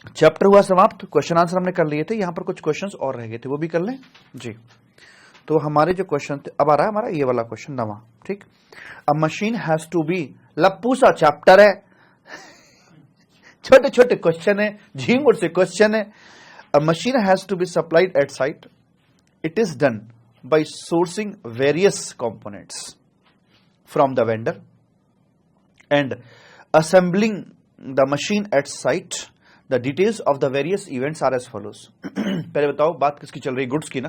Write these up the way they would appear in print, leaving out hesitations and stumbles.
Chapter हुआ समाप्त। Question answer हमने कर लिए थे, यहां पर कुछ क्वेश्चंस और रह गए थे, वो भी कर लें जी। तो हमारे जो क्वेश्चन थे, अब आ रहा है हमारा ये वाला क्वेश्चन नवा, ठीक। A machine has to be, लप्पू सा चैप्टर है, छोटे छोटे क्वेश्चन है, झींगुर से क्वेश्चन है। A machine has to be supplied at site, it is done by sourcing various components from the vendor and assembling the machine at site. The details of the various events are as follows. पहले बताओ बात किसकी चल रही है, goods की ना।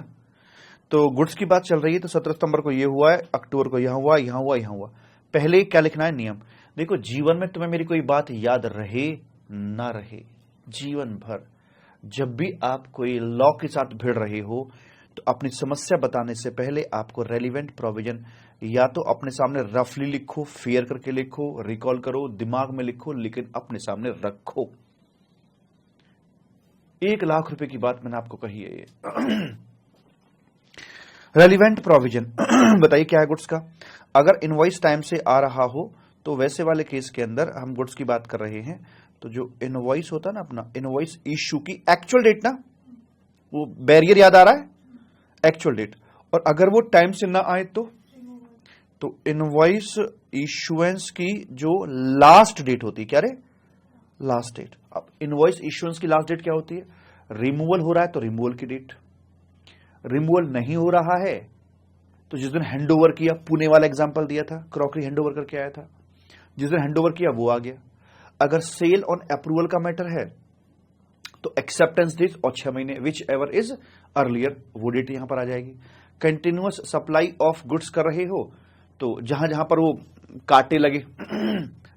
तो गुड्स की बात चल रही है, तो 17 सितंबर को ये हुआ है, अक्टूबर को यहां हुआ, यहां हुआ, यहां हुआ। पहले क्या लिखना है, नियम। देखो जीवन में तुम्हें मेरी कोई बात याद रहे ना रहे, जीवन भर जब भी आप कोई लॉ के साथ भिड़ रहे हो तो अपनी समस्या बताने से पहले आपको रेलिवेंट प्रोविजन या तो अपने सामने रफली लिखो, फेयर करके लिखो, रिकॉल करो, दिमाग में लिखो, लेकिन अपने सामने रखो। 1 लाख रुपए की बात मैंने आपको कही है ये। रेलिवेंट प्रोविजन बताइए क्या है गुड्स का। अगर इनवॉइस टाइम से आ रहा हो तो वैसे वाले केस के अंदर हम गुड्स की बात कर रहे हैं, तो जो इनवॉइस होता है ना अपना, इनवॉइस इश्यू की एक्चुअल डेट ना, वो बैरियर याद आ रहा है, एक्चुअल डेट। और अगर वो टाइम से ना आए तो इनवॉइस इश्यूएंस की जो लास्ट डेट होती है, क्या रे, लास्ट डेट। अब इनवॉइस इश्यूएंस की लास्ट डेट क्या होती है, रिमूवल हो रहा है तो रिमूवल की डेट, रिमूवल नहीं हो रहा है तो जिस दिन हैंडओवर किया, पुणे वाला एग्जांपल दिया था, क्रॉकरी हैंडओवर करके आया था, जिस दिन हैंडओवर किया वो आ गया। अगर सेल ऑन अप्रूवल का मैटर है तो एक्सेप्टेंस डेट और 6 महीने, विच एवर इज अर्लियर, वो डेट यहां पर आ जाएगी। कंटिन्यूअस सप्लाई ऑफ गुड्स कर रहे हो तो जहां जहां पर वो काटे लगे,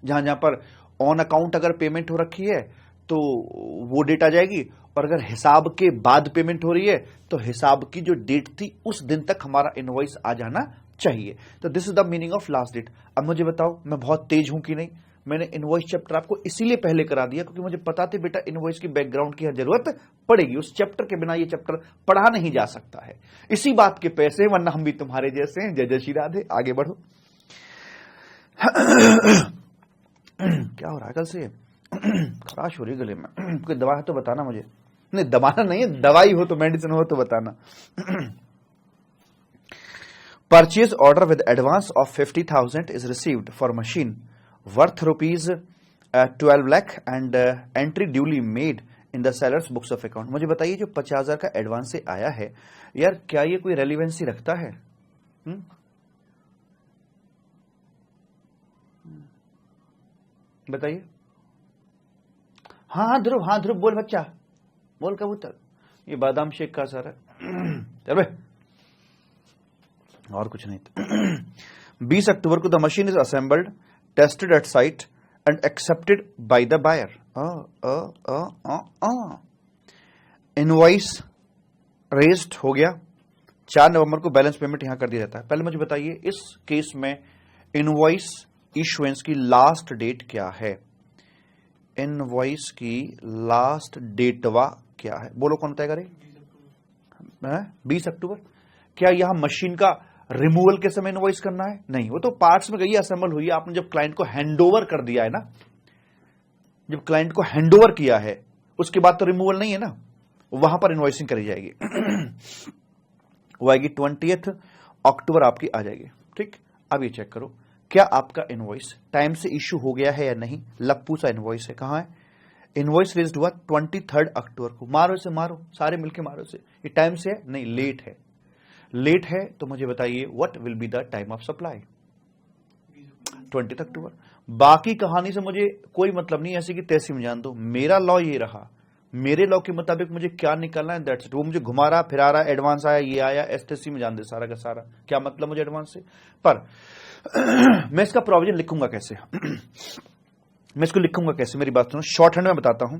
जहां जहां पर ऑन अकाउंट अगर पेमेंट हो रखी है तो वो डेट आ जाएगी। और अगर हिसाब के बाद पेमेंट हो रही है तो हिसाब की जो डेट थी उस दिन तक हमारा इनवॉइस आ जाना चाहिए। तो this is the meaning of last date. अब मुझे बताओ मैं बहुत तेज हूं कि नहीं। मैंने इनवॉइस चैप्टर आपको इसीलिए पहले करा दिया क्योंकि मुझे पता था बेटा इनवॉइस की बैकग्राउंड की जरूरत पड़ेगी, उस चैप्टर के बिना ये चैप्टर पढ़ा नहीं जा सकता है। इसी बात के पैसे, वरना हम भी तुम्हारे जैसे हैं। जय जय श्री राधे, आगे बढ़ो। क्या हो रहा है कल से, खराश हो रही गले में, कोई दवा है तो बताना मुझे। नहीं दबाना नहीं है, दवाई हो तो, मेडिसिन हो तो बताना। Purchase order with advance of 50,000 is received for machine worth rupees 12 lakh and entry duly made in the sellers books of account. मुझे बताइए जो 50,000 का एडवांस से आया है यार, क्या ये कोई रेलिवेंसी रखता है? बताइए। हाँ ध्रुव बोल बच्चा, बोल कबूतर। ये बादाम शेक का सर है। चल बे, और कुछ नहीं था। 20 अक्टूबर को the machine is assembled, tested at site and accepted by the buyer. Invoice raised हो गया। 4 नवंबर को बैलेंस पेमेंट यहां कर दिया जाता है। पहले मुझे बताइए इस केस में इनवॉइस इश्यूएंस की लास्ट डेट क्या है? इनवॉइस की लास्ट डेटवा क्या है? बोलो कौन बताएगा रे? 20 अक्टूबर। क्या यहां मशीन का रिमूवल के समय इनवॉइस करना है? नहीं, वो तो पार्ट्स में गई है, असेंबल हुई है। आपने जब क्लाइंट को हैंडओवर कर दिया है ना, जब क्लाइंट को हैंडओवर किया है उसके बाद तो रिमूवल नहीं है ना, वहां पर इनवॉइसिंग करी जाएगी। वो आएगी 20 अक्टूबर आपकी आ जाएगी। ठीक, अब ये चेक करो क्या आपका इनवॉइस टाइम से इश्यू हो गया है या नहीं। लप्पू सा इनवॉइस है, कहां है? इनवॉइस रेज्ड हुआ 23 अक्टूबर को। मारो इसे, मारो सारे मिलके मारो इसे। ये टाइम से है? नहीं, लेट है। लेट है तो मुझे बताइए what will be the time of supply? 20 अक्टूबर। बाकी कहानी से मुझे कोई मतलब नहीं, ऐसी कि तैसी में जान दो। मेरा लॉ ये रहा, मेरे लॉ के मुताबिक मुझे क्या निकालना है, दैट्स इट। वो मुझे घुमा रहा फिरा रहा, एडवांस आया, ये आया, एसटीसी में जान दे सारा का सारा। क्या मतलब मुझे एडवांस से? पर मैं इसका प्रोविजन लिखूंगा कैसे? मैं इसको लिखूंगा कैसे, मेरी बात सुनो। शॉर्ट हैंड में बताता हूं।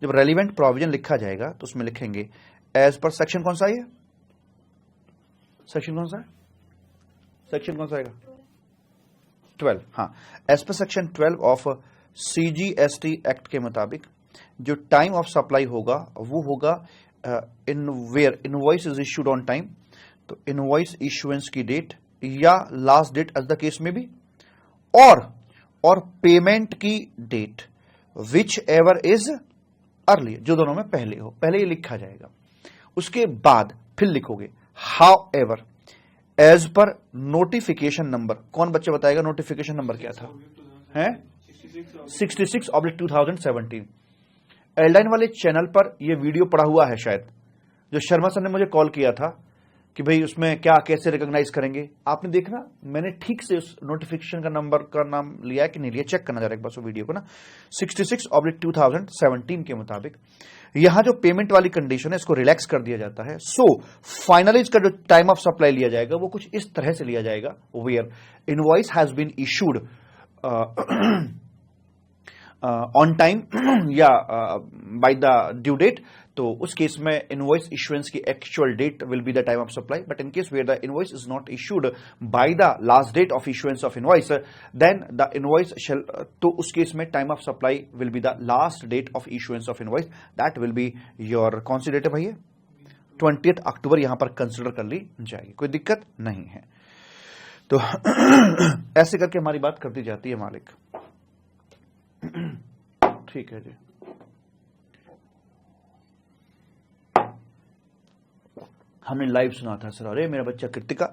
जब रेलिवेंट प्रोविजन लिखा जाएगा तो उसमें लिखेंगे एज पर सेक्शन कौन सा है? सेक्शन कौन सा है? सेक्शन कौन सा आएगा? 12। हाँ, as per section 12 of CGST act के मुताबिक जो टाइम ऑफ सप्लाई होगा वो होगा in where invoice is issued on time, तो इनवॉइस इश्यूएंस की डेट या last date as the case में भी, और पेमेंट की date whichever is early, जो दोनों में पहले हो, पहले ये लिखा जाएगा। उसके बाद फिर लिखोगे however as per notification number. कौन बच्चे बताएगा नोटिफिकेशन नंबर क्या था? है 66/2017। एल्डाइन वाले चैनल पर यह वीडियो पड़ा हुआ है शायद, जो शर्मा सर ने मुझे कॉल किया था कि भाई उसमें क्या कैसे रिकॉग्नाइज करेंगे। आपने देखना मैंने ठीक से उस नोटिफिकेशन का नंबर का नाम लिया कि नहीं लिया, चेक करना जरा एक बार उस वीडियो को ना। 66/2017 के मुताबिक यहां जो पेमेंट वाली कंडीशन है इसको रिलैक्स कर दिया जाता है। सो फाइनली इसका जो टाइम ऑफ सप्लाई लिया जाएगा वो कुछ इस तरह से लिया जाएगा, where invoice has been issued on time या बाय द ड्यू डेट, तो उस केस में इनवॉइस इशुएंस की actual date will be the time of supply. But in case where the invoice is not issued by the last date of issuance of invoice, then the invoice shall, तो उस केस में time of supply will be the last date of issuance of invoice. That will be your कौन सी date है भैया? 20 अक्टूबर यहां पर consider कर ली जाएगी, कोई दिक्कत नहीं है। तो ऐसे करके हमारी बात करती जाती है मालिक। ठीक है जी, हमने लाइव सुना था सर, अरे मेरा बच्चा कृतिका।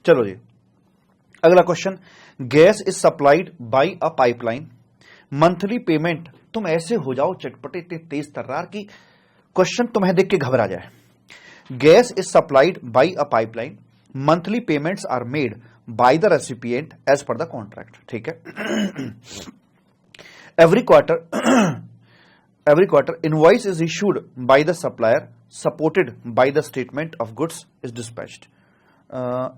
चलो जी, अगला question, gas is supplied by a pipeline, monthly payment. तुम ऐसे हो जाओ चटपटे इतने तेज तर्रार की क्वेश्चन तुम्हें देख के घबरा जाए। Gas is supplied by a pipeline, monthly payments are made by the recipient as per the contract. ठीक है। Every quarter invoice is issued by the supplier supported by the statement of goods is dispatched.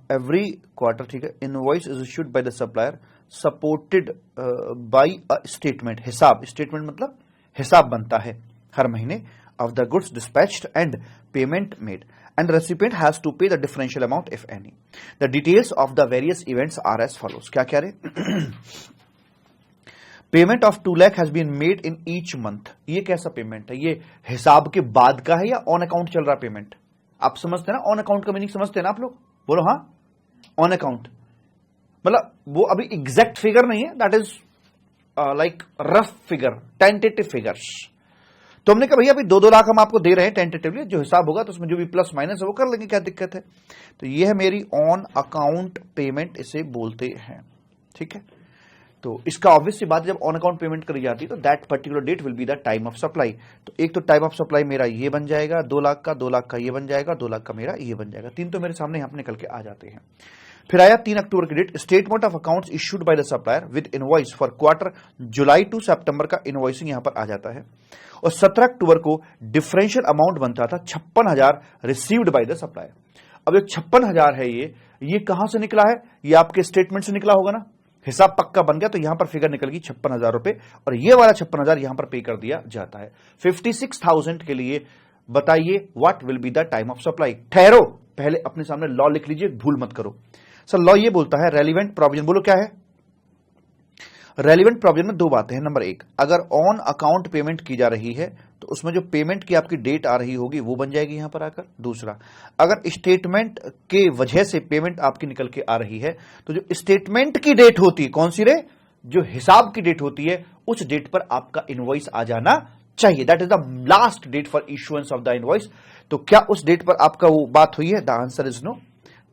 Every quarter, ठीक है, invoice is issued by the supplier supported by a statement, हिसाब, statement मतलब हिसाब बनता है हर महीने of the goods dispatched and payment made, and the recipient has to pay the differential amount if any. The details of the various events are as follows. क्या क्या रहे? Payment of 2 lakh has been made in each month. ये कैसा payment है? ये हिसाब के बाद का है या ऑन अकाउंट चल रहा पेमेंट? आप समझते हैं ना ऑन अकाउंट का मीनिंग, समझते हैं ना आप लोग? बोलो हाँ। ऑन अकाउंट मतलब वो अभी एग्जैक्ट फिगर नहीं है, that is like rough figure, tentative figures. तो हमने कहा भैया अभी 2-2 लाख हम आपको दे रहे हैं टेंटेटिवली, जो हिसाब होगा तो उसमें जो भी प्लस माइनस है वो कर लेंगे, क्या दिक्कत है? तो ये है मेरी ऑन अकाउंट पेमेंट, इसे बोलते हैं। ठीक है, तो इसका ऑब्वियस सी बात, जब ऑन अकाउंट पेमेंट करी जाती है तो that particular date will be the time of supply. तो एक तो टाइम ऑफ सप्लाई मेरा ये बन जाएगा 2 लाख का, 2 लाख का ये बन जाएगा, 2 लाख का मेरा ये बन जाएगा। 3 तो मेरे सामने यहां पर निकल के आ जाते हैं। फिर आया 3 अक्टूबर की date, statement of accounts issued by the supplier with invoice for quarter July to September का इनवॉइसिंग यहां पर आ जाता है। और 17 अक्टूबर को डिफरेंशियल अमाउंट बनता था 56,000 रिसीव्ड बाय द सप्लायर। अब जो 56,000 है ये कहां से निकला है? ये आपके स्टेटमेंट से निकला होगा ना, हिसाब पक्का बन गया, तो यहां पर फिगर निकल गई 56,000 रुपए, और ये वाला 56,000 यहां पर पे कर दिया जाता है। 56,000 के लिए बताइए what will be the time of supply. ठहरो, पहले अपने सामने लॉ लिख लीजिए, भूल मत करो। सर लॉ ये बोलता है रेलिवेंट प्रोविजन, बोलो क्या है? रेलिवेंट प्रोविजन में 2 बातें हैं। नंबर 1, अगर ऑन अकाउंट पेमेंट की जा रही है तो उसमें जो पेमेंट की आपकी डेट आ रही होगी वो बन जाएगी यहां पर आकर। दूसरा, अगर स्टेटमेंट के वजह से पेमेंट आपकी निकल के आ रही है तो जो स्टेटमेंट की डेट होती है, कौन सी रे? जो हिसाब की डेट होती है, उस डेट पर आपका इनवॉइस आ जाना चाहिए। That is the last date for issuance of the invoice. तो क्या उस डेट पर आपका वो बात हुई है? The answer is no.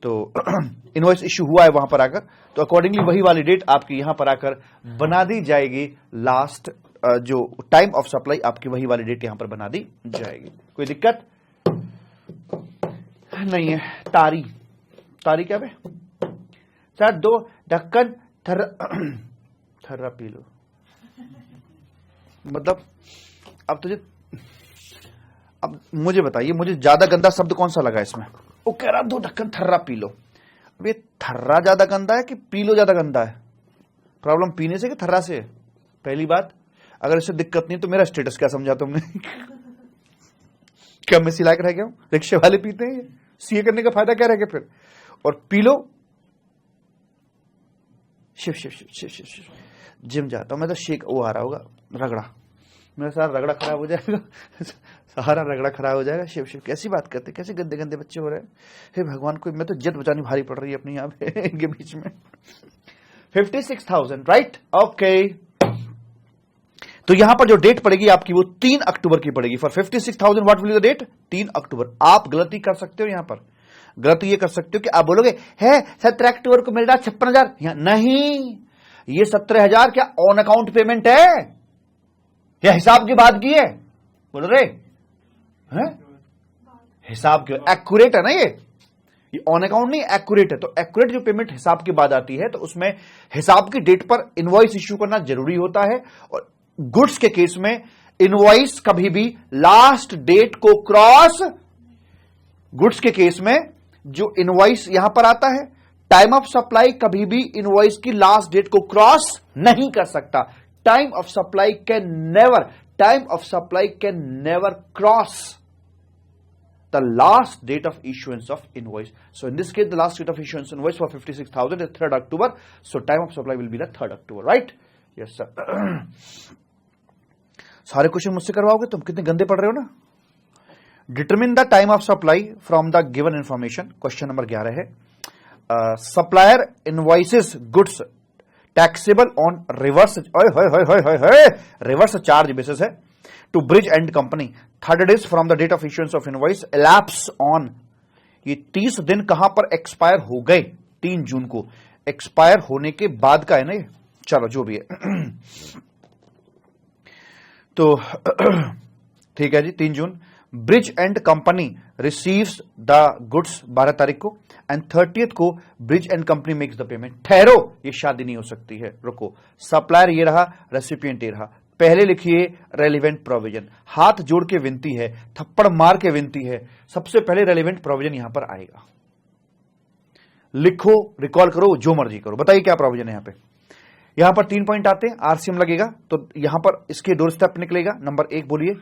तो इनवॉइस इश्यू हुआ है वहां पर आकर, तो अकॉर्डिंगली वही वाली डेट आपकी यहां पर आकर बना दी जाएगी। लास्ट जो टाइम ऑफ सप्लाई आपकी वही वाली डेट यहां पर बना दी जाएगी। कोई दिक्कत नहीं है। तारी क्या है सर? 2 ढक्कन थर्रा पी लो, मतलब अब मुझे बताइए, मुझे ज्यादा गंदा शब्द कौन सा लगा इसमें? वो कह रहा 2 ढक्कन थर्रा पी लो। अब ये थर्रा ज्यादा गंदा है कि पी लो ज्यादा गंदा है? प्रॉब्लम पीने से कि थर्रा से? पहली बात, अगर इससे दिक्कत नहीं तो मेरा स्टेटस क्या समझा तुमने? क्या मैं सिला के रह गया हूं? रिक्शे वाले पीते हैं, सीए करने का फायदा क्या रह गया फिर? और P low. Shiv Shiv Shiv Shiv Shiv Shiv, gym जाता हूं मैं तो शेक वो आ रहा होगा, रगड़ा, मेरा सारा रगड़ा खराब हो जाएगा, सारा रगड़ा खराब हो जाएगा। शिव शिव, कैसी बात करते, कैसे गंदे गंदे बच्चे हो रहे हैं। हे भगवान, को मैं तो इज्जत बचानी भारी पड़ रही है अपनी यहाँ पे इनके बीच में। 56,000, राइट? ओके, तो यहां पर जो डेट पड़ेगी आपकी वो 3 अक्टूबर की पड़ेगी। For 56,000 what will be the date? 3 October. आप गलती कर सकते हो, यहां पर गलती ये कर सकते हो कि आप बोलोगे है 17 अक्टूबर को मिल रहा 56,000, नहीं, ये 17,000 क्या ऑन अकाउंट पेमेंट है या हिसाब की बात की है? बोल रहे हैं हिसाब के, एक्यूरेट है ना ये ऑन अकाउंट नहीं, एक्यूरेट है। तो एक्यूरेट जो पेमेंट हिसाब के बाद आती है तो उसमें हिसाब की डेट पर इनवॉइस इश्यू करना जरूरी होता है। और गुड्स के केस में इनवॉइस कभी भी लास्ट डेट को क्रॉस, गुड्स के केस में जो इनवॉइस यहां पर आता है, टाइम ऑफ सप्लाई कभी भी इनवॉइस की लास्ट डेट को क्रॉस नहीं कर सकता। Time of supply can never cross the last date of issuance of invoice. So in this case, the last date of issuance invoice for 56,000 is 3rd October. So time of supply will be the 3rd October, right? Yes, sir. सारे question मुझसे करवाओगे? तुम कितने गंदे पढ़ रहे हो ना। Determine the time of supply from the given information. Question number 11 है, supplier invoices goods taxable on reverse charge basis है to Bridge and Company 30 days from the date of issuance of invoice elapse on, ये 30 दिन कहां पर expire हो गए? 3 June को expire होने के बाद का है ना ये, चलो जो भी है। तो ठीक है जी, 3 June Bridge and company receives the goods 12 तारीख को एंड 30th को Bridge and company makes the payment. ठहरो, ये शादी नहीं हो सकती है, रुको। सप्लायर ये रहा, रेसिपिएंट ये रहा। पहले लिखिए रेलिवेंट प्रोविजन, हाथ जोड़ के विनती है, थप्पड़ मार के विनती है, सबसे पहले रेलिवेंट प्रोविजन यहां पर आएगा। लिखो, रिकॉल करो, जो मर्जी करो, बताइए क्या प्रोविजन है यहां पे। यहां पर 3 पॉइंट आते हैं, आरसीएम लगेगा, तो यहां पर इसके 2 स्टेप निकलेगा। नंबर 1 बोलिए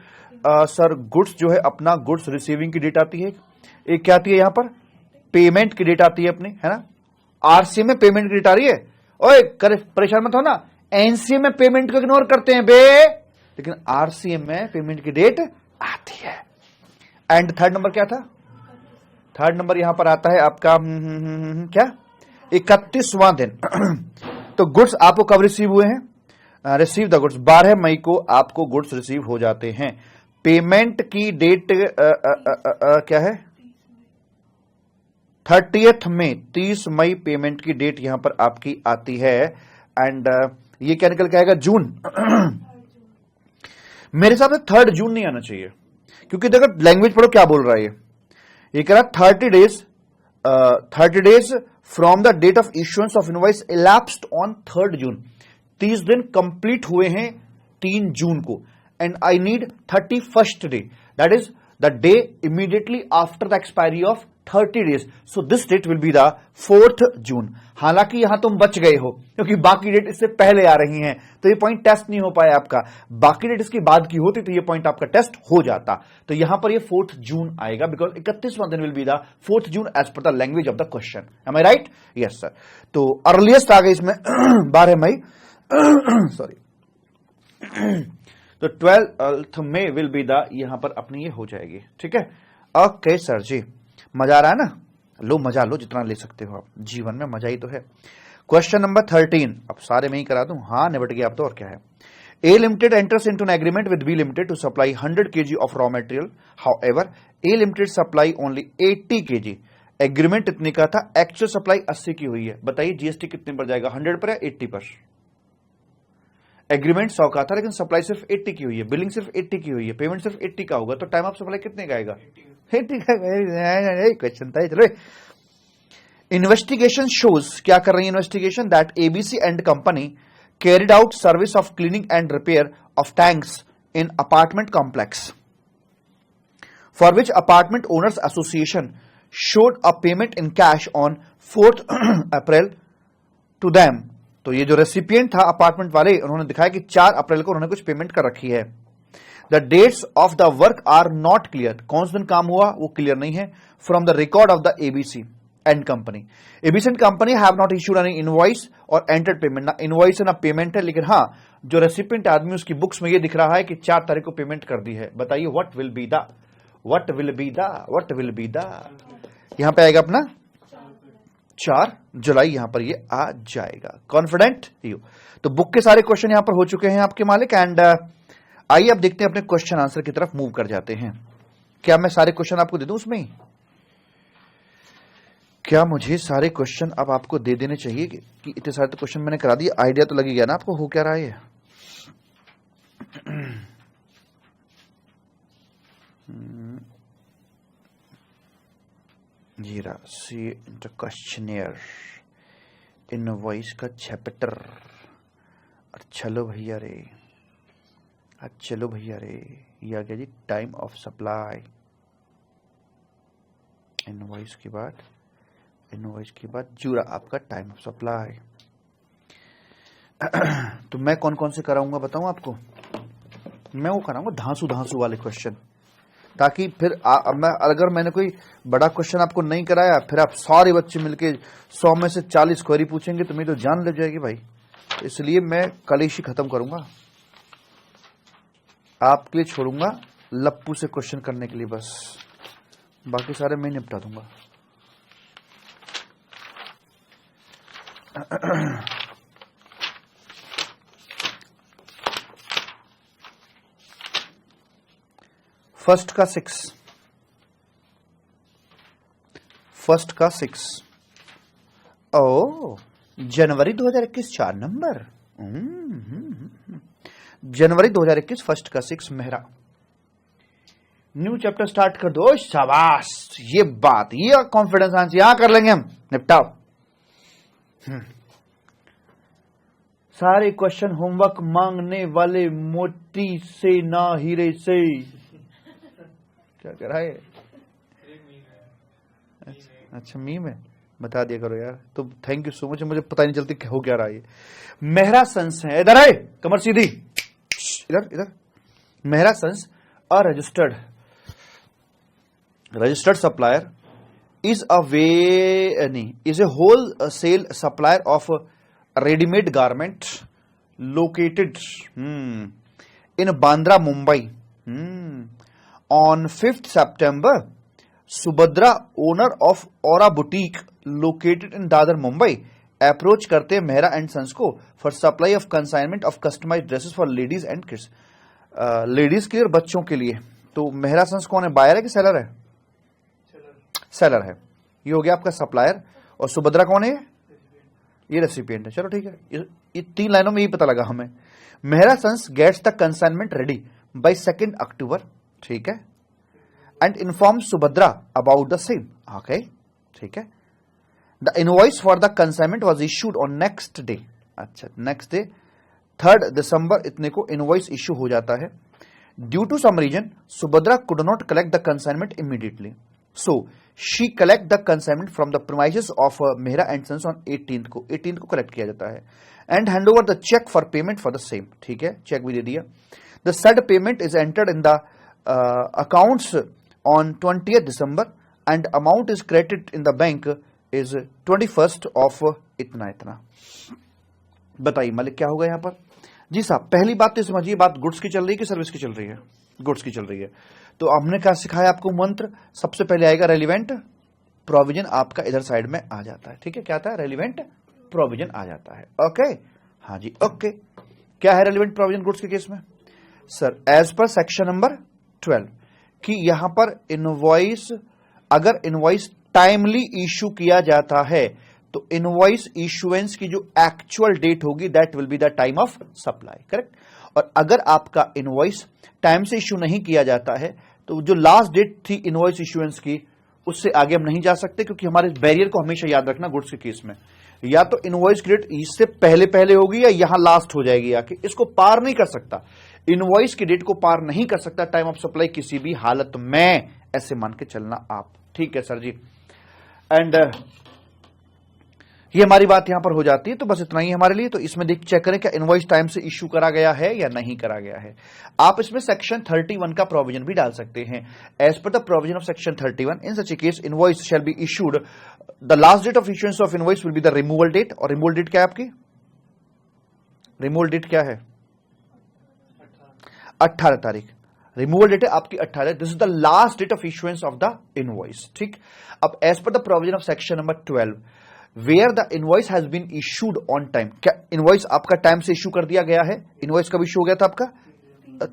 सर, गुड्स जो है अपना गुड्स रिसीविंग की डेट आती है, एक क्या आती है यहां पर, पेमेंट की डेट आती है अपनी, है ना। आरसीएम में पेमेंट की डेट आ रही है, ओए परेशान मत हो ना, एनसीएम में पेमेंट को इग्नोर करते हैं बे, लेकिन आरसीएम में पेमेंट की डेट आती है। एंड थर्ड नंबर क्या था? थर्ड नंबर यहां पर आता है आपका क्या, 31वां दिन। तो गुड्स आपको कब रिसीव हुए हैं? रिसीव द गुड्स 12 मई को आपको गुड्स रिसीव हो जाते हैं। पेमेंट की डेट क्या है? 30th मई, 30 मई पेमेंट की डेट यहां पर आपकी आती है। एंड ये क्या निकल के आएगा? जून। मेरे हिसाब से 3rd जून नहीं आना चाहिए, क्योंकि देखो लैंग्वेज पढ़ो क्या बोल रहा है ये कह रहा 30 days from the date of issuance of invoice elapsed on 3rd June. 30 दिन कंप्लीट हुए हैं 3 जून को, and I need 31st day, that is the day immediately after the expiry of 30 days. So this date will be the 4th June. हालांकि यहां तुम बच गए हो, क्योंकि बाकी डेट इससे पहले आ रही हैं, तो ये पॉइंट टेस्ट नहीं हो पाया आपका। बाकी डेट इसकी बाद की होती तो ये पॉइंट आपका टेस्ट हो जाता। तो यहां पर ये 4th जून आएगा, बिकॉज 31वां दिन will be the 4th June as per the language of the question. Am I right? Yes sir. तो अर्लीस्ट आ गई इसमें 12 मई सॉरी। तो 12th May will be the, यहां पर अपनी ये हो जाएगी। ठीक है, ओके सर जी, मजा आ रहा है ना? लो मजा लो, जितना ले सकते हो आप, जीवन में मजा ही तो है। क्वेश्चन नंबर 13, अब सारे में ही करा दूं, हाँ निबट गया अब तो, और क्या है। A limited enters into an agreement with B limited to supply 100 kg of raw material, however A limited supply only 80 kg। Agreement इतने का था, एक्चुअल सप्लाई 80 की हुई है। बताइए जीएसटी कितने पर जाएगा, 100 पर या 80 पर? एग्रीमेंट 100 का था, लेकिन सप्लाई सिर्फ 80 की हुई है, बिलिंग सिर्फ 80 की हुई है, पेमेंट सिर्फ 80 का होगा, तो टाइम ऑफ सप्लाई कितने का आएगा? 80 का। क्वेश्चन था, चलो। इन्वेस्टिगेशन शोज, क्या कर रही है investigation, that A B C and company carried out service of cleaning and repair of tanks in apartment complex, for which apartment owners association showed a payment in cash on 4th April to them। तो ये जो recipient था apartment वाले, उन्होंने दिखाया कि 4 अप्रैल को उन्होंने कुछ पेमेंट कर रखी है। The dates of the work are not clear, कौन से दिन काम हुआ वो क्लियर नहीं है। From the record of the A B C and company, A B C and company have not issued any invoice और एंटर्ड पेमेंट, ना इनवॉइस है ना पेमेंट है, लेकिन हाँ जो रेसिपिएंट आदमी उसकी बुक्स में ये दिख रहा है कि 4 तारीख को पेमेंट कर दी है। बताइए व्हाट विल बी द, यहां पे आएगा अपना 4 जुलाई यहां पर ये आ जाएगा। Confident you? तो बुक के सारे क्वेश्चन यहां पर हो चुके हैं आपके मालिक। एंड आइए अब देखते हैं अपने क्वेश्चन आंसर की तरफ मूव कर जाते हैं। क्या मैं सारे क्वेश्चन आपको दे दूं उसमें? क्या मुझे सारे क्वेश्चन अब आपको दे देने चाहिए कि इतने सारे तो क्वेश्चन मैंने करा दिए, आइडिया तो लगी गया ना आपको हो क्या रहा है। जीरा सी द क्वेश्चनियर इनवॉइस का चैप्टर। चलो भैया रे, चलो भैया रे, ये आ गया जी टाइम ऑफ सप्लाई। इनवॉइस के बाद जूरा आपका टाइम ऑफ सप्लाई। तो मैं कौन कौन से कराऊंगा बताऊं आपको? मैं वो कराऊंगा धांसू वाले क्वेश्चन, ताकि फिर अगर मैंने कोई बड़ा क्वेश्चन आपको नहीं कराया, फिर आप सारे बच्चे मिलके 100 में से 40 क्वेरी पूछेंगे तो मेरी तो जान ले जाएगी भाई। इसलिए मैं कलेश ही खत्म करूंगा, आपके लिए छोड़ूंगा लप्पू से क्वेश्चन करने के लिए, बस बाकी सारे मैं निपटा दूंगा। फर्स्ट का 6 ओ जनवरी 2021 4 नंबर। जनवरी 2021 फर्स्ट का 6 मेहरा। न्यू चैप्टर स्टार्ट कर दो, शाबाश। ये बात, ये कॉन्फिडेंस आंसर यहां कर लेंगे हम, निपटाओ। सारे क्वेश्चन होमवर्क मांगने वाले मोती से ना हीरे से। क्या कर रहा है? अच्छा मीम है, बता दिया करो यार। तो थैंक यू सो मच, मुझे पता नहीं चलती हो क्या रहा है। मेहरा सन्स है, इधर है कमर सीधी, इधर Mehra sons a registered supplier is a wholesale supplier of ready-made garment located in Bandra, Mumbai. On 5th September, Subhadra, owner of Aura Boutique located in Dadar, Mumbai, approach करते हैं मेहरा एंड सन्स को for supply of consignment of customized dresses for ladies and kids. Ladies के लिए और बच्चों के लिए। तो मेहरा सन्स कौन है, बायर है कि सेलर है? सेलर है। ये हो गया आपका सप्लायर। और सुभद्रा कौन है? ये रेसिपिएंट है। चलो ठीक है, ये 3 लाइनों में ही पता लगा हमें। Mehra sons gets the consignment ready by 2 October, ठीक है, and inform Subhadra about the same. Okay ठीक है। The invoice for the consignment was issued on next day. अच्छा, नेक्स्ट डे 3 दिसंबर इतने को इनवॉइस इश्यू हो जाता है। Due to some reason Subhadra could not collect the consignment immediately, so she collect the consignment from the premises of Mehra and Sons on 18th को collect किया जाता है and hand over the check for payment for the same। ठीक है, check भी दे दिया। the said payment is entered in the accounts on 20th December and amount is credited in the bank is 21st of इतना। बताइए मालिक क्या होगा यहाँ पर? जी साहब, पहली बात तो समझिए, बात गुड्स की चल रही है कि सर्विस की चल रही है? गुड्स की चल रही है। तो हमने क्या सिखाया आपको मंत्र? सबसे पहले आएगा रेलिवेंट प्रोविजन, आपका इधर साइड में आ जाता है। ठीक है, क्या आता है? रेलिवेंट प्रोविजन आ जाता है। ओके, हाँ जी ओके। क्या है रेलिवेंट प्रोविजन गुड्स के केस में? Sir as per section number 12 कि यहां पर इनवॉइस, अगर इनवॉइस टाइमली इश्यू किया जाता है तो इनवॉइस इशुएंस की जो एक्चुअल डेट होगी that will be the time of supply, correct. और अगर आपका इनवॉइस टाइम से इश्यू नहीं किया जाता है तो जो लास्ट डेट थी इनवॉइस इशुएंस की उससे आगे हम नहीं जा सकते, क्योंकि हमारे बैरियर को हमेशा याद रखना गुड्स के केस में, या तो इनवॉइस की डेट इससे पहले होगी या यहां लास्ट हो जाएगी आके, इसको पार नहीं कर सकता। इनवॉइस की डेट को पार नहीं कर सकता टाइम ऑफ सप्लाई किसी भी हालत में, ऐसे मान के चलना आप। ठीक है सर जी। एंड ये हमारी बात यहां पर हो जाती है। तो बस इतना ही हमारे लिए। तो इसमें देख चेक करें क्या इनवॉइस टाइम से इश्यू करा गया है या नहीं करा गया है। आप इसमें सेक्शन 31 का प्रोविजन भी डाल सकते हैं। As per the provision of section 31 in such a case invoice shall be issued, the last date of issuance of invoice will be the removal date. और रिमूवल डेट क्या है आपकी? रिमूवल डेट क्या है? 18 तारीख रिमूवल डेट है आपकी 18। This is the last date of issuance of the invoice. ठीक। अब as per the provision of section number 12 where the invoice has been issued on time. क्या इनवॉइस आपका टाइम से इशू कर दिया गया है? इनवॉइस कब इशू हो गया था आपका?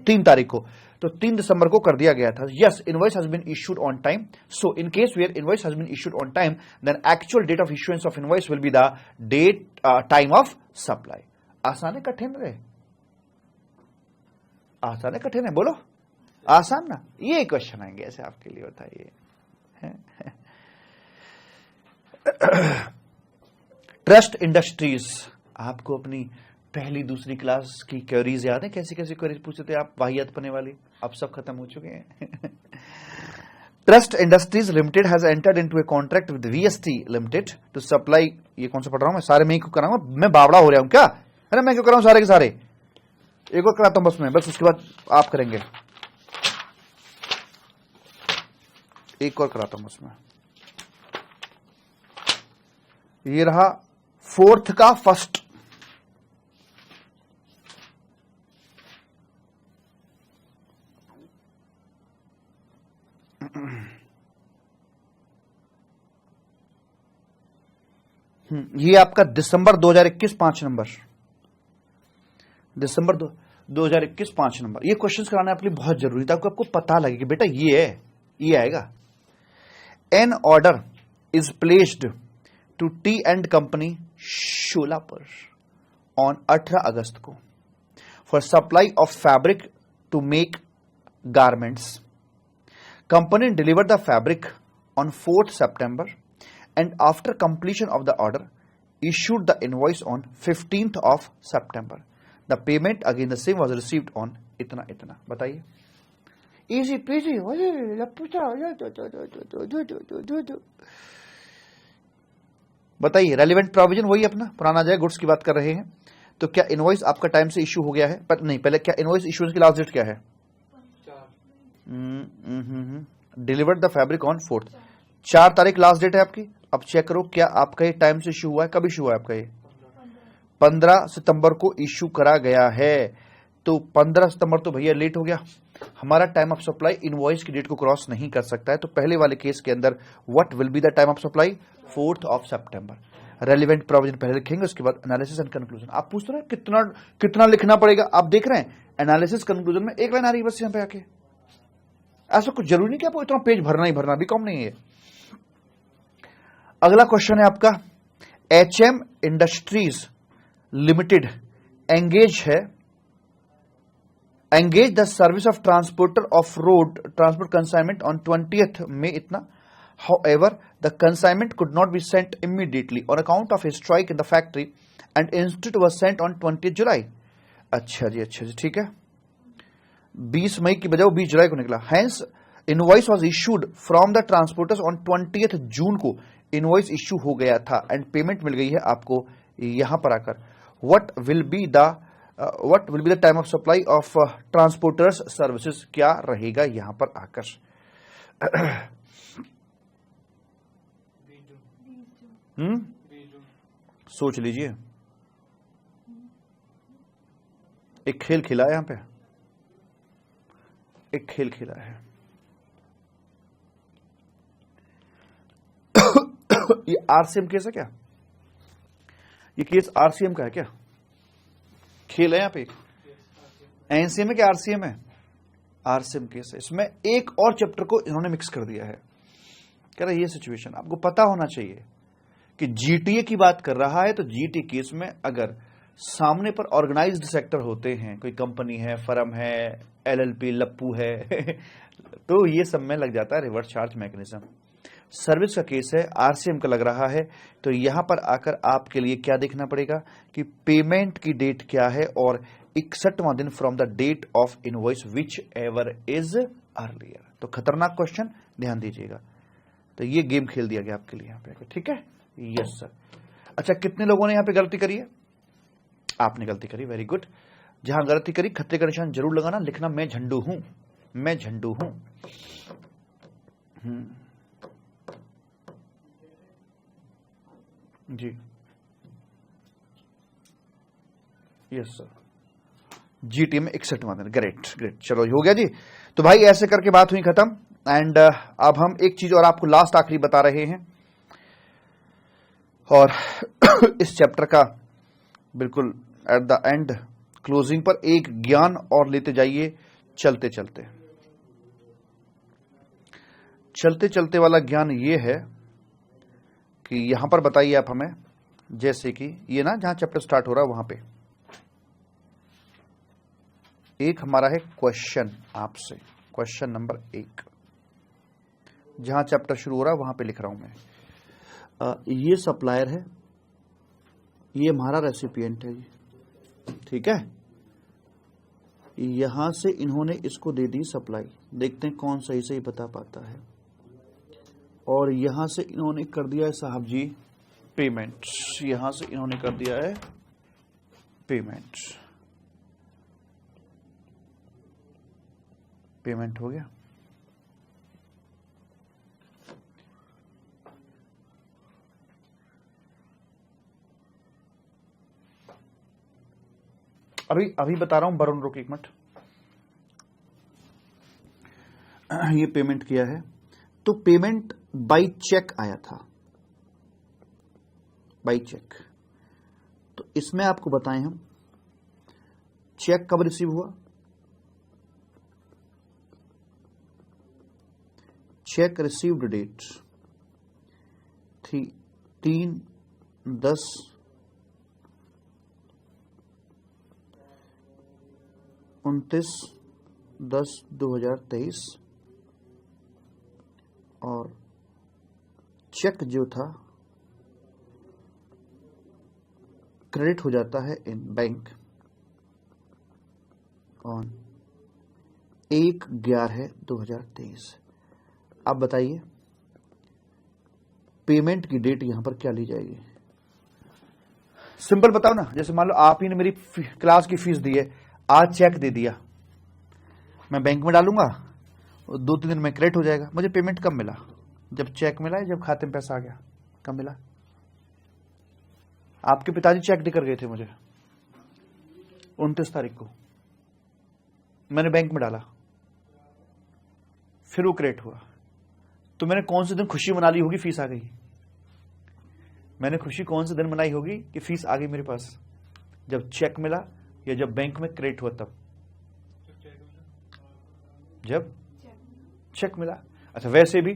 3 तारीख को, तो 3 दिसंबर को कर दिया गया था। Yes, invoice has been issued on time. So in case where invoice has been issued on time, then actual date of issuance of invoice will be the date time of supply. आसान है कठिन रहे? आसान है कठिन है? बोलो आसान ना। ये क्वेश्चन आएंगे ऐसे आपके लिए, बताइए। ट्रस्ट इंडस्ट्रीज, आपको अपनी पहली दूसरी क्लास की क्वेरीज याद है? कैसी कैसी क्वेरीज पूछते थे आप, वाहियात पने वाली? अब सब खत्म हो चुके हैं। Trust industries limited has entered into a contract with V S T limited to supply. ये कौन सा पढ़ रहा हूं मैं? सारे में ही क्यों कराऊंगा? मैं बावड़ा हो रहा हूं क्या? अरे मैं क्यों कर रहा हूं सारे के सारे? एक और कराता हूं बस मैं, बस उसके बाद आप करेंगे। एक और कराता हूं बस मैं। ये रहा 4th का फर्स्ट। ये आपका दिसंबर 2021 5 नंबर, दिसंबर 2021 5 नंबर। ये क्वेश्चंस कराना आपके लिए बहुत जरूरी था, आपको पता लगे कि बेटा ये है, ये आएगा। An order is placed to T and company Sholapur on 18 August को for supply of fabric to make garments. Company delivered the fabric on 4th September and after completion of the order issued the invoice on 15th of September. The payment again the same was received on इतना इतना। बताइए, easy PG. बताइए, relevant provision वही अपना पुराना जाए, goods की बात कर रहे हैं। तो क्या इनवॉइस आपका टाइम से इशू हो गया है? पर नहीं, पहले क्या इनवॉइस इशूएंस की लास्ट डेट क्या है? Delivered the fabric on 4th, 4 तारीख लास्ट डेट है आपकी। अब चेक करो क्या आपका ये टाइम से इशू हुआ है? कब इशू हुआ है आपका? ये 15 सितंबर को इशू करा गया है। तो 15 सितंबर तो भैया लेट हो गया। हमारा टाइम ऑफ सप्लाई इनवॉइस की डेट को क्रॉस नहीं कर सकता है। तो पहले वाले केस के अंदर what will be the time of supply? 4th September। Relevant provision पहले लिखेंगे, उसके बाद एनालिसिस एंड कंक्लूजन। आप पूछ रहे हैं कितना कितना लिखना पड़ेगा? आप देख रहे हैं एनालिसिस कंक्लूजन में एक लाइन आ रही है बस यहां पे आके। ऐसा कुछ जरूरी नहीं कि आपको इतना पेज भरना ही भरना, भी कम नहीं है। अगला क्वेश्चन है आपका, HM industries limited engage the service of transporter of road transport consignment on 20th May इतना। However, the consignment could not be sent immediately on account of a strike in the factory and instead was sent on 20th July। अच्छा जी ठीक है। 20 मई की बजाय 20 जुलाई को निकला। Hence, invoice was issued from the transporters on 20th June को invoice issue हो गया था एंड पेमेंट मिल गई है आपको यहां पर आकर। What will be the time of supply of transporters services? क्या रहेगा यहां पर आकर? सोच लीजिए, एक खेल खेला है यहां पे, एक खेल खेला है। ये आरसीएम केस है क्या? ये केस आरसीएम का है क्या? खेल है यहां पे? एनसीएम है क्या आरसीएम है? आरसीएम केस है। इसमें एक और चैप्टर को इन्होंने मिक्स कर दिया है। कह रहा ये सिचुएशन आपको पता होना चाहिए कि जीटीए की बात कर रहा है। तो जीटीए केस में अगर सामने पर ऑर्गेनाइज्ड सेक्टर होते हैं, कोई कंपनी है, फर्म है, एलएलपी, लप्पू है तो ये सब में लग जाता है रिवर्स चार्ज मैकेनिज्म। सर्विस का केस है, आरसीएम का लग रहा है। तो यहां पर आकर आपके लिए क्या देखना पड़ेगा कि पेमेंट की डेट क्या है और 61वां दिन from the date of invoice whichever is earlier. तो खतरनाक क्वेश्चन, ध्यान दीजिएगा। तो ये गेम खेल दिया गया आपके लिए यहां पे, ठीक है? Yes sir. अच्छा, कितने लोगों ने यहां पे गलती करी है? आपने गलती करी, वेरी गुड। जहां गलती करी खतरे का निशान जरूर लगाना, लिखना मैं झंडू हूं, मैं झंडू हूं। जी यस सर। जीटी में 61वां दिन। ग्रेट ग्रेट, चलो हो गया जी। तो भाई ऐसे करके बात हुई खत्म। एंड अब हम एक चीज और आपको लास्ट आखिरी बता रहे हैं। और इस चैप्टर का बिल्कुल एट द एंड क्लोजिंग पर एक ज्ञान और लेते जाइए चलते चलते। चलते चलते वाला ज्ञान ये है कि यहां पर बताइए आप हमें, जैसे कि ये ना जहां चैप्टर स्टार्ट हो रहा है वहां पे एक हमारा है क्वेश्चन आपसे, क्वेश्चन नंबर 1 जहां चैप्टर शुरू हो रहा है वहां पे लिख रहा हूं मैं। ये सप्लायर है, ये हमारा रेसिपिएंट है, ये ठीक है। यहां से इन्होंने इसको दे दी सप्लाई, देखते हैं कौन सही सही बता पाता है। और यहां से इन्होंने कर दिया है साहब जी पेमेंट, यहां से इन्होंने कर दिया है पेमेंट, पेमेंट हो गया। अभी बता रहा हूं, बरुण रुक एक मिनट। ये पेमेंट किया है, तो पेमेंट बाई चेक आया था, बाई चेक। तो इसमें आपको बताएं हम चेक कब रिसीव हुआ, चेक रिसीव्ड डेट थी 29/10/2023 और चेक जो था क्रेडिट हो जाता है इन बैंक ऑन 1/11/2023। अब बताइए पेमेंट की डेट यहां पर क्या ली जाएगी? सिंपल बताओ ना, जैसे मान लो आप ही ने मेरी क्लास की फीस दी है, आज चेक दे दिया, मैं बैंक में डालूंगा, 2-3 दिन में क्रेडिट हो जाएगा। मुझे पेमेंट कब मिला? जब चेक मिला है, जब खाते में पैसा आ गया। कब मिला? आपके पिताजी चेक देकर गए थे मुझे 29 तारीख को, मैंने बैंक में डाला, फिर वो क्रेडिट हुआ। तो मैंने कौन से दिन खुशी मना ली होगी फीस आ गई? मैंने खुशी कौन से दिन मनाई होगी कि फीस आ गई मेरे पास? जब चेक मिला या जब बैंक में क्रेडिट हुआ तब? जब चेक मिला। अच्छा, वैसे भी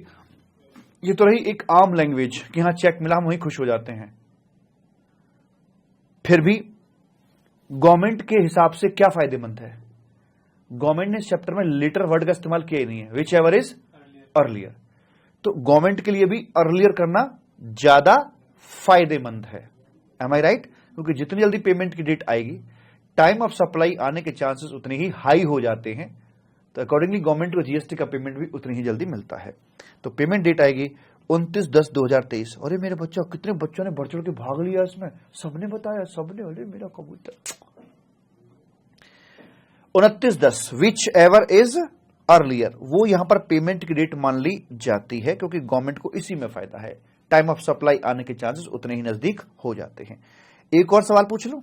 ये तो रही एक आम लैंग्वेज कि हाँ चेक मिला हम वहीं खुश हो जाते हैं। फिर भी गवर्नमेंट के हिसाब से क्या फायदेमंद है? गवर्नमेंट ने इस चैप्टर में लेटर वर्ड का इस्तेमाल किया ही नहीं है, विच एवर इज अर्लियर। तो गवर्नमेंट के लिए भी अर्लियर करना ज्यादा फायदेमंद है। M I right? क्योंकि जितनी जल्दी पेमेंट की डेट आएगी, टाइम ऑफ सप्लाई आने के चांसेस उतने ही हाई हो जाते हैं। तो अकॉर्डिंगली गवर्नमेंट को जीएसटी का पेमेंट भी उतनी ही जल्दी मिलता है। तो पेमेंट डेट आएगी 29/10/2023। अरे मेरे बच्चा, कितने बच्चों ने बढ़ चढ़ के भाग लिया इसमें, सबने बताया, सबने। अरे मेरा कबूतर 29/10 विच एवर इज अर्लियर, वो यहां पर पेमेंट की डेट मान ली जाती है क्योंकि गवर्नमेंट को इसी में फायदा है। टाइम ऑफ सप्लाई आने के चांसेस उतने ही नजदीक हो जाते हैं। एक और सवाल पूछ लूं,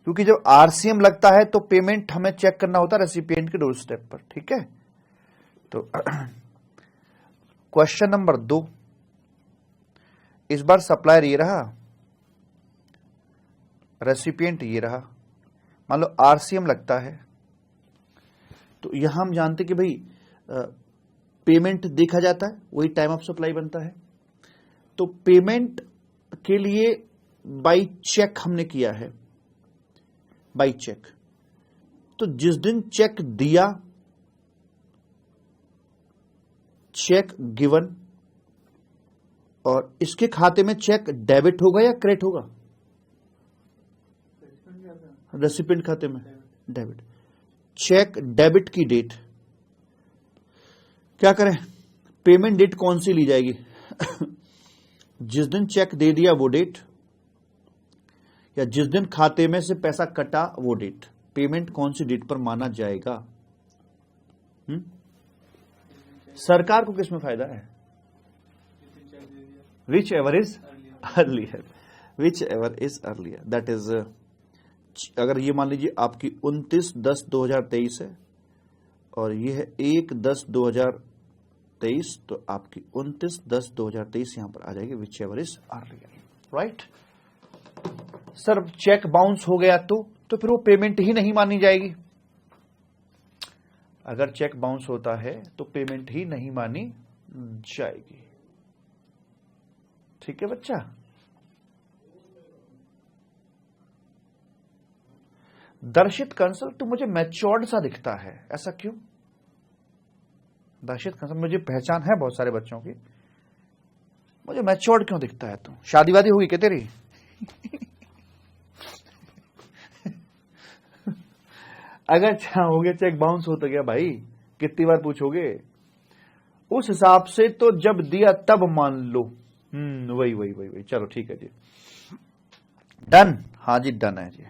क्योंकि जब आरसीएम लगता है तो पेमेंट हमें चेक करना होता है रेसिपिएंट के डोर स्टेप पर, ठीक है। तो क्वेश्चन नंबर 2, इस बार सप्लायर ये रहा, रेसिपिएंट ये रहा। मान लो आरसीएम लगता है, तो यहां हम जानते कि भाई पेमेंट देखा जाता है, वही टाइम ऑफ सप्लाई बनता है। तो पेमेंट के लिए बाई चेक हमने किया है, बाई चेक। तो जिस दिन चेक दिया, चेक गिवन, और इसके खाते में चेक डेबिट होगा या क्रेडिट होगा? रेसिपिएंट खाते में डेबिट। चेक डेबिट की डेट क्या करें? पेमेंट डेट कौन सी ली जाएगी? जिस दिन चेक दे दिया वो डेट, या जिस दिन खाते में से पैसा कटा वो डेट। पेमेंट कौन सी डेट पर माना जाएगा? सरकार को किस में फायदा है? Which ever is earlier, which ever is earlier, that is. अगर ये मान लीजिए आपकी 29/10/2023 है और ये है 1/10/2023, 2023, तो आपकी 29/10/2023 यहां पर आ जाएगी, which ever is earlier, right. Sir cheque bounce हो गया तो फिर वो पेमेंट ही नहीं मानी जाएगी। अगर चेक बाउंस होता है तो पेमेंट ही नहीं मानी जाएगी, ठीक है बच्चा। दर्शित कंसल तो मुझे मैच्योर्ड सा दिखता है, ऐसा क्यों? दर्शित कंसल मुझे पहचान है बहुत सारे बच्चों की, मुझे मैच्योर्ड क्यों दिखता है? तुम शादी वादी होगी क्या तेरी? अगर चाहोगे चेक बाउंस हो तो क्या भाई, कितनी बार पूछोगे? उस हिसाब से तो जब दिया तब मान लो। वही। चलो ठीक है जी, डन। हाँ जी डन है जी।